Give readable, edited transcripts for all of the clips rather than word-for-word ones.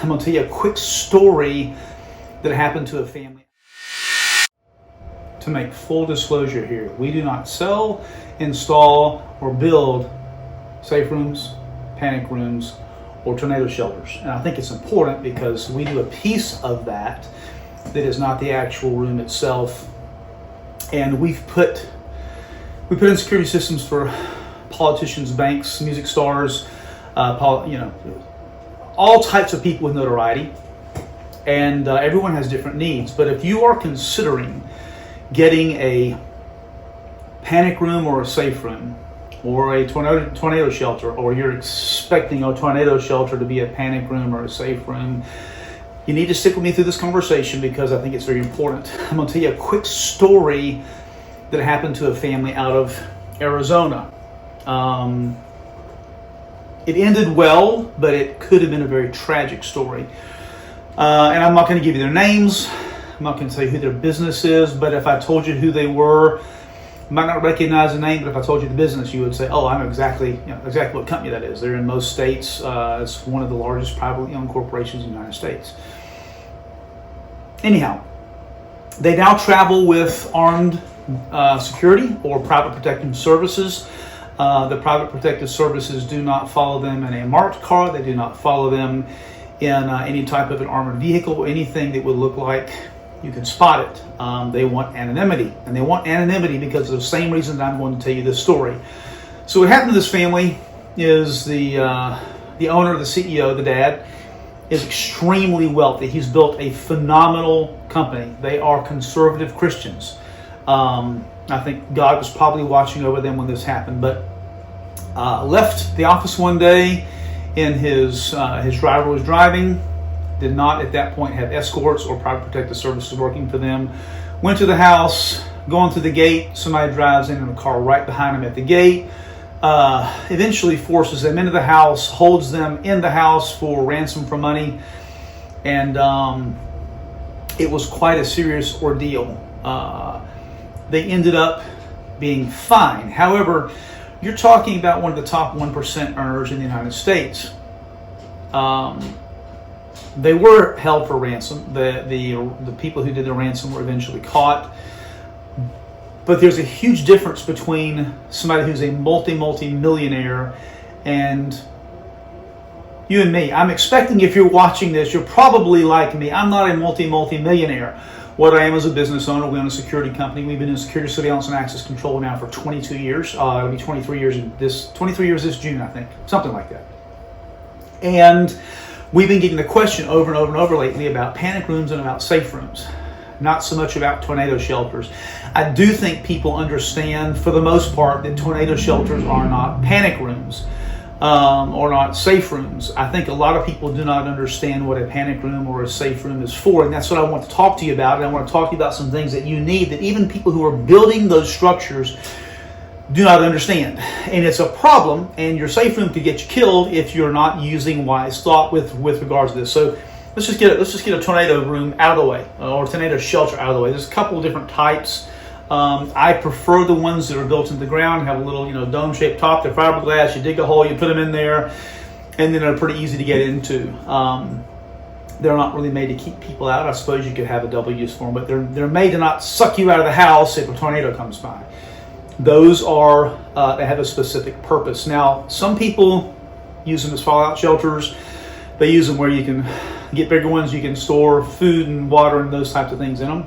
I'm going to tell you a quick story that happened to a family. To make full disclosure here, we do not sell, install, or build safe rooms, panic rooms, or tornado shelters. And I think it's important because we do a piece of that is not the actual room itself. And we put in security systems for politicians, banks, music stars, all types of people with notoriety. And everyone has different needs. But if you are considering getting a panic room or a safe room or a tornado shelter, or you're expecting a tornado shelter to be a panic room or a safe room, you need to stick with me through this conversation because I think it's very important. I'm going to tell you a quick story that happened to a family out of Arizona. It ended well, but it could have been a very tragic story. And I'm not going to give you their names. I'm not going to tell you who their business is, but if I told you who they were, you might not recognize the name, but if I told you the business, you would say, oh, I know exactly what company that is. They're in most states. It's one of the largest privately owned corporations in the United States. Anyhow, they now travel with armed security or private protective services. The private protective services do not follow them in a marked car. They do not follow them in any type of an armored vehicle or anything that would look like you can spot it. They want anonymity, and they want anonymity because of the same reason that I'm going to tell you this story. So what happened to this family is the owner, the CEO, the dad, is extremely wealthy. He's built a phenomenal company. They are conservative Christians. I think God was probably watching over them when this happened, but left the office one day, and his driver was driving. Did not at that point have escorts or private protective services working for them. Went to the house, going through the gate. Somebody drives in a car right behind him at the gate. Eventually forces them into the house, holds them in the house for ransom for money. And it was quite a serious ordeal. They ended up being fine. However, you're talking about one of the top 1% earners in the United States. They were held for ransom. The people who did the ransom were eventually caught. But there's a huge difference between somebody who's a multi-millionaire and you and me. I'm expecting if you're watching this, you're probably like me. I'm not a multi-millionaire. What I am is a business owner. We own a security company. We've been in security surveillance and access control now for 22 years. It'll be 23 years this June, I think. Something like that. And we've been getting the question over and over and over lately about panic rooms and about safe rooms. Not so much about tornado shelters. I do think people understand, for the most part, that tornado shelters are not panic rooms or not safe rooms. I think a lot of people do not understand what a panic room or a safe room is for, and that's what I want to talk to you about. And I want to talk to you about some things that you need that even people who are building those structures do not understand. And it's a problem, and your safe room could get you killed if you're not using wise thought with regards to this. So let's just get a tornado room out of the way, or a tornado shelter out of the way. There's a couple of different types. I prefer the ones that are built into the ground, have a little dome-shaped top. They're fiberglass. You dig a hole, you put them in there, and then they're pretty easy to get into. They're not really made to keep people out. I suppose you could have a double use for them, but they're made to not suck you out of the house if a tornado comes by. Those are they have a specific purpose. Now, some people use them as fallout shelters. They use them where you can get bigger ones. You can store food and water and those types of things in them.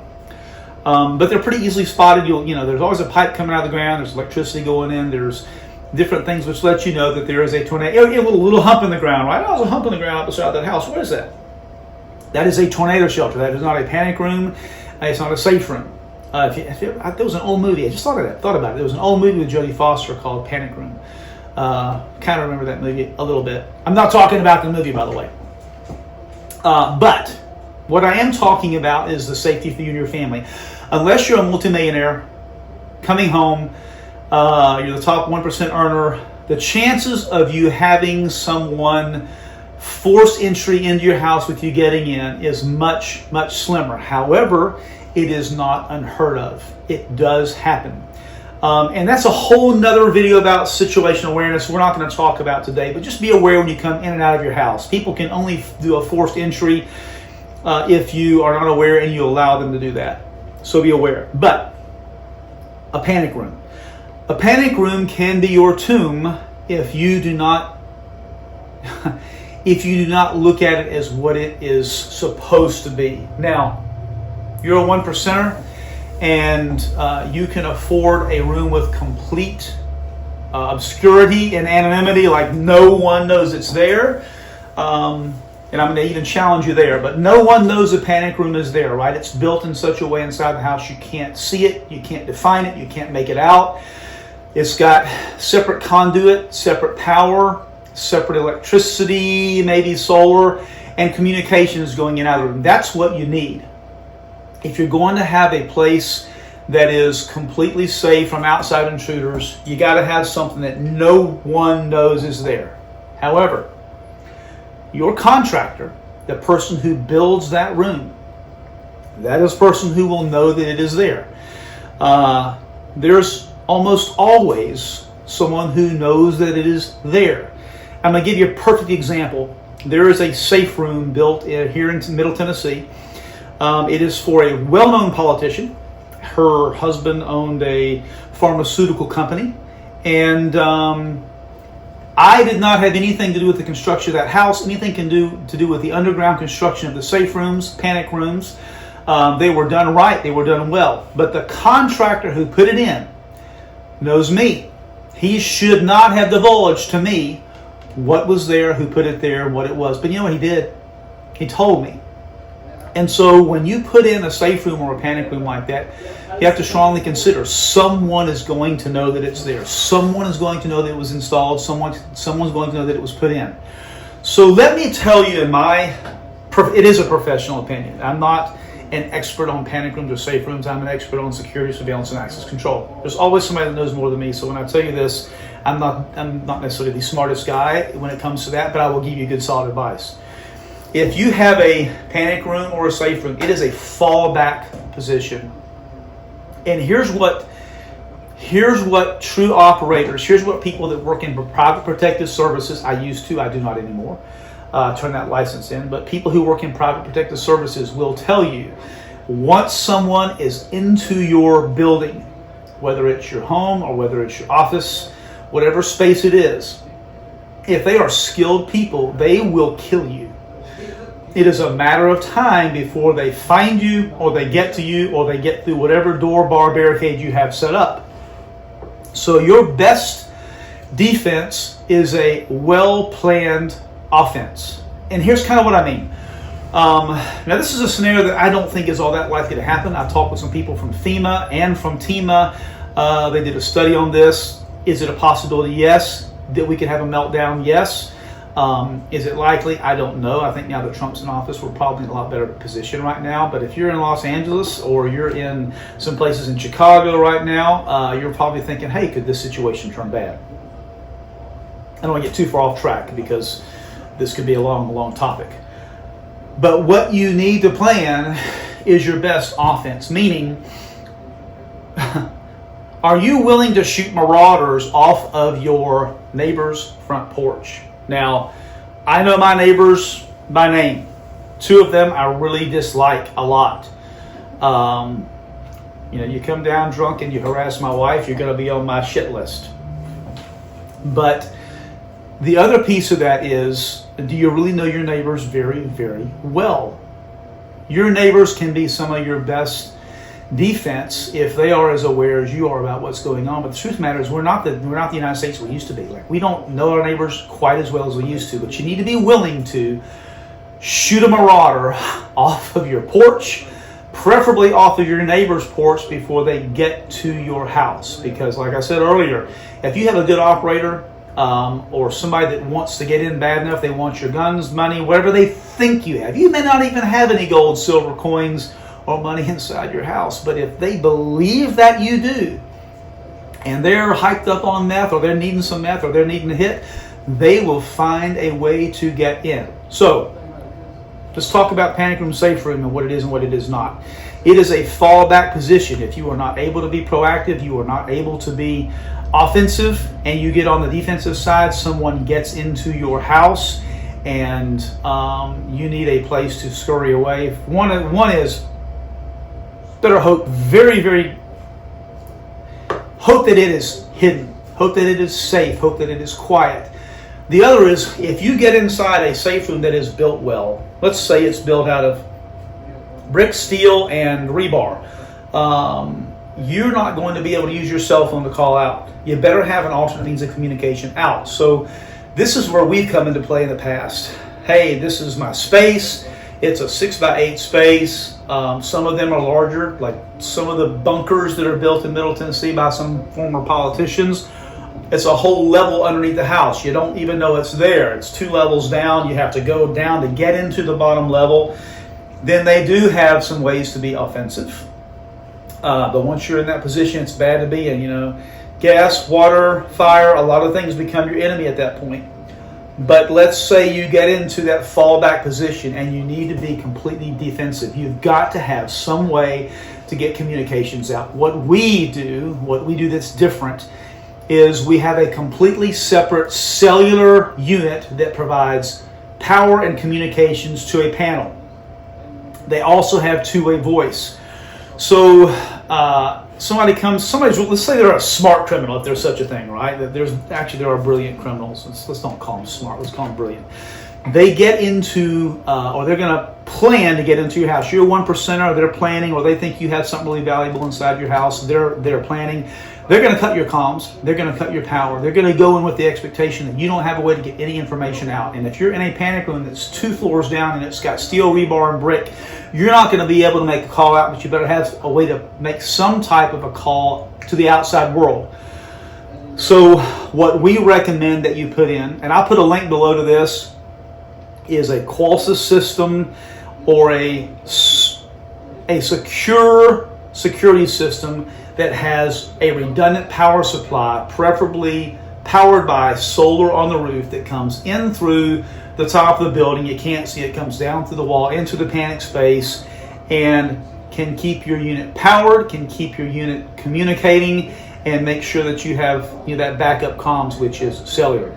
But they're pretty easily spotted. There's always a pipe coming out of the ground. There's electricity going in. There's different things which let you know that there is a tornado. A little hump in the ground, right? Oh, there's a hump in the ground beside that house. What is that? That is a tornado shelter. That is not a panic room. It's not a safe room. There was an old movie. I just thought about it. There was an old movie with Jodie Foster called Panic Room. Kind of remember that movie a little bit. I'm not talking about the movie, by the way. But what I am talking about is the safety for you and your family. Unless you're a multimillionaire coming home, you're the top 1% earner, the chances of you having someone force entry into your house with you getting in is much, much slimmer. However, it is not unheard of. It does happen. And that's a whole nother video about situational awareness we're not going to talk about today, but just be aware when you come in and out of your house. People can only do a forced entry if you are not aware and you allow them to do that. So be aware. But a panic room. A panic room can be your tomb if you do not look at it as what it is supposed to be. Now, you're a one percenter, and you can afford a room with complete obscurity and anonymity, like no one knows it's there. And I'm going to even challenge you there, but no one knows a panic room is there, right? It's built in such a way inside the house you can't see it, you can't define it, you can't make it out. It's got separate conduit, separate power, separate electricity, maybe solar, and communications going in and out of the room. That's what you need. If you're going to have a place that is completely safe from outside intruders, you got to have something that no one knows is there. However, your contractor, the person who builds that room, that is the person who will know that it is there. There's almost always someone who knows that it is there. I'm going to give you a perfect example. There is a safe room built here in Middle Tennessee. It is for a well-known politician. Her husband owned a pharmaceutical company, and I did not have anything to do with the construction of that house, anything to do with the underground construction of the safe rooms, panic rooms. They were done right, they were done well. But the contractor who put it in knows me. He should not have divulged to me what was there, who put it there, what it was. But you know what he did? He told me. And so when you put in a safe room or a panic room like that, you have to strongly consider someone is going to know that it's there. Someone is going to know that it was installed. Someone's going to know that it was put in. So let me tell you, it is a professional opinion. I'm not an expert on panic rooms or safe rooms. I'm an expert on security, surveillance, and access control. There's always somebody that knows more than me. So when I tell you this, I'm not necessarily the smartest guy when it comes to that, but I will give you good solid advice. If you have a panic room or a safe room, it is a fallback position. And here's what true operators, here's what people that work in private protective services, I used to, I do not anymore, turn that license in, but people who work in private protective services will tell you, once someone is into your building, whether it's your home or whether it's your office, whatever space it is, if they are skilled people, they will kill you. It is a matter of time before they find you, or they get to you, or they get through whatever door, bar, barricade you have set up. So your best defense is a well-planned offense. And here's kind of what I mean. Now this is a scenario that I don't think is all that likely to happen. I've talked with some people from FEMA and from TEMA. They did a study on this. Is it a possibility? Yes. That we could have a meltdown? Yes. Is it likely? I don't know. I think now that Trump's in office, we're probably in a lot better position right now. But if you're in Los Angeles or you're in some places in Chicago right now, you're probably thinking, hey, could this situation turn bad? I don't want to get too far off track because this could be a long topic. But what you need to plan is your best offense, meaning are you willing to shoot marauders off of your neighbor's front porch? Now, I know my neighbors by name. Two of them I really dislike a lot. You come down drunk and you harass my wife, you're going to be on my shit list. But the other piece of that is, do you really know your neighbors very, very well? Your neighbors can be some of your best defense if they are as aware as you are about what's going on. But the truth of the matter is we're not the United States we used to be. Like, we don't know our neighbors quite as well as we used to. But you need to be willing to shoot a marauder off of your porch, preferably off of your neighbor's porch before they get to your house. Because like I said earlier, if you have a good operator or somebody that wants to get in bad enough, they want your guns, money, whatever they think you have. You may not even have any gold, silver coins or money inside your house, but if they believe that you do, and they're hyped up on meth, or they're needing some meth, or they're needing a hit, they will find a way to get in. So, Let's talk about panic room, safe room, and what it is and what it is not. It is a fallback position. If you are not able to be proactive, you are not able to be offensive, and you get on the defensive side, someone gets into your house, and you need a place to scurry away. One is better hope, very, very hope that it is hidden, hope that it is safe, hope that it is quiet. The other is, if you get inside a safe room that is built well, let's say it's built out of brick, steel, and rebar, you're not going to be able to use your cell phone to call out. You better have an alternate means of communication out. So this is where we've come into play in the past. Hey, this is my space. It's a 6x8 space. Some of them are larger, like some of the bunkers that are built in Middle Tennessee by some former politicians. It's a whole level underneath the house. You don't even know it's there. It's 2 levels down. You have to go down to get into the bottom level. Then they do have some ways to be offensive. But once you're in that position, it's bad to be in. Gas, water, fire, a lot of things become your enemy at that point. But let's say you get into that fallback position and you need to be completely defensive. You've got to have some way to get communications out. What we do that's different, is we have a completely separate cellular unit that provides power and communications to a panel. They also have two-way voice. So let's say they're a smart criminal, if there's such a thing, right? There are brilliant criminals. Let's don't call them smart, let's call them brilliant. They get into, or they're going to plan to get into your house. You're a 1%er, they're planning, or they think you have something really valuable inside your house. They're planning. They're going to cut your comms. They're going to cut your power. They're going to go in with the expectation that you don't have a way to get any information out. And if you're in a panic room that's 2 floors down and it's got steel, rebar, and brick, you're not going to be able to make a call out, but you better have a way to make some type of a call to the outside world. So what we recommend that you put in, and I'll put a link below to this, is a Qualsys system or a secure security system that has a redundant power supply, preferably powered by solar on the roof, that comes in through the top of the building. You can't see it, comes down through the wall into the panic space, and can keep your unit powered, can keep your unit communicating, and make sure that you have that backup comms, which is cellular.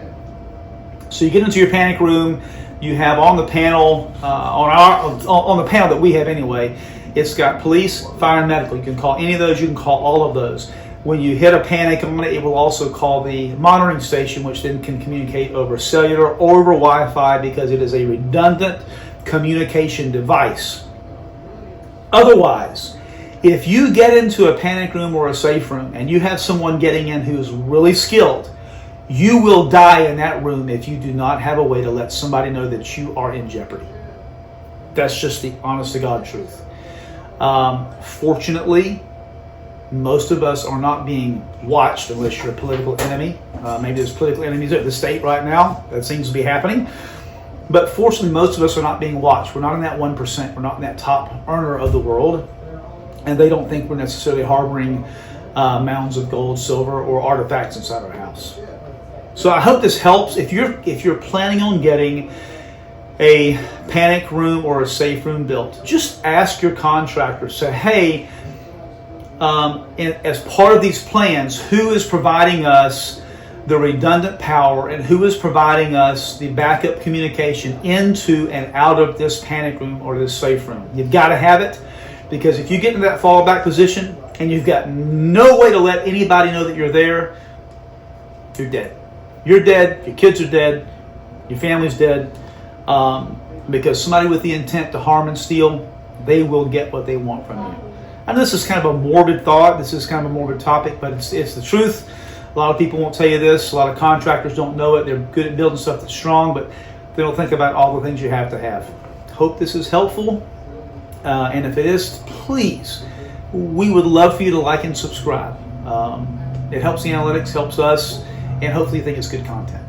So you get into your panic room. You have on the panel, on the panel that we have anyway, it's got police, fire, and medical. You can call any of those. You can call all of those. When you hit a panic, it will also call the monitoring station, which then can communicate over cellular or over Wi-Fi, because it is a redundant communication device. Otherwise, if you get into a panic room or a safe room and you have someone getting in who's really skilled, you will die in that room if you do not have a way to let somebody know that you are in jeopardy. That's just the honest to God truth. Fortunately, most of us are not being watched unless you're a political enemy. Maybe there's political enemies at the state right now. That seems to be happening. But fortunately, most of us are not being watched. We're not in that 1%. We're not in that top earner of the world. And they don't think we're necessarily harboring mounds of gold, silver, or artifacts inside our house. So I hope this helps. If you're planning on getting a panic room or a safe room built, just ask your contractor. Say, hey, as part of these plans, who is providing us the redundant power and who is providing us the backup communication into and out of this panic room or this safe room? You've got to have it, because if you get into that fallback position and you've got no way to let anybody know that you're there, you're dead. You're dead, your kids are dead, your family's dead, because somebody with the intent to harm and steal, they will get what they want from you. And this is kind of a morbid thought, this is kind of a morbid topic, but it's the truth. A lot of people won't tell you this, a lot of contractors don't know it, they're good at building stuff that's strong, but they don't think about all the things you have to have. Hope this is helpful, and if it is, please, we would love for you to like and subscribe. It helps the analytics, helps us, and hopefully you think it's good content.